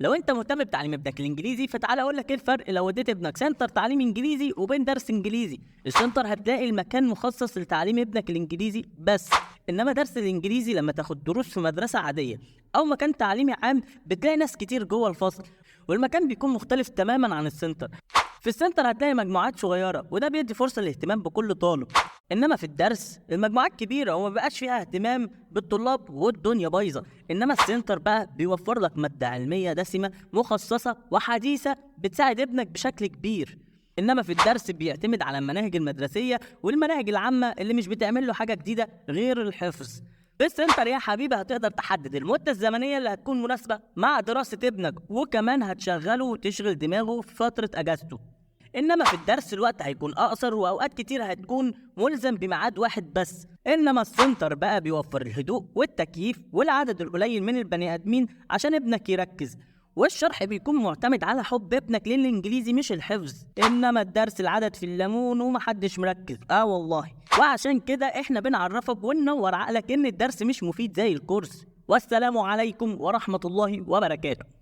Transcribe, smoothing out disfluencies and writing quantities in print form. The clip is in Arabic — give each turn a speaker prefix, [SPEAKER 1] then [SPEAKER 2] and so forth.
[SPEAKER 1] لو انت مهتم بتعليم ابنك الانجليزي فتعال اقول لك ايه الفرق لو وديت ابنك سنتر تعليم انجليزي وبين درس انجليزي. السنتر هتلاقي المكان مخصص لتعليم ابنك الانجليزي بس، انما درس الانجليزي لما تاخد دروس في مدرسه عاديه او مكان تعليمي عام بتلاقي ناس كتير جوه الفصل، والمكان بيكون مختلف تماما عن السنتر. في السنتر هتلاقي مجموعات صغيره وده بيدي فرصه للاهتمام بكل طالب، انما في الدرس المجموعات كبيره وما بقاش فيها اهتمام بالطلاب والدنيا بايظه. انما السنتر بقى بيوفر لك ماده علميه دسمه مخصصه وحديثه بتساعد ابنك بشكل كبير، انما في الدرس بيعتمد على المناهج المدرسيه والمناهج العامه اللي مش بتعمل له حاجه جديده غير الحفظ. في السنتر يا حبيبي هتقدر تحدد المده الزمنيه اللي هتكون مناسبه مع دراسه ابنك، وكمان هتشغله وتشغل دماغه في فتره اجازته. انما في الدرس الوقت هيكون اقصر واوقات كتير هتكون ملزم بميعاد واحد بس، انما السنتر بقى بيوفر الهدوء والتكييف والعدد القليل من البني ادمين عشان ابنك يركز، والشرح بيكون معتمد على حب ابنك للانجليزي مش الحفظ. انما الدرس العدد في الليمون ومحدش مركز والله. وعشان كده احنا بنعرفك وننور عقلك ان الدرس مش مفيد زي الكورس. والسلام عليكم ورحمة الله وبركاته.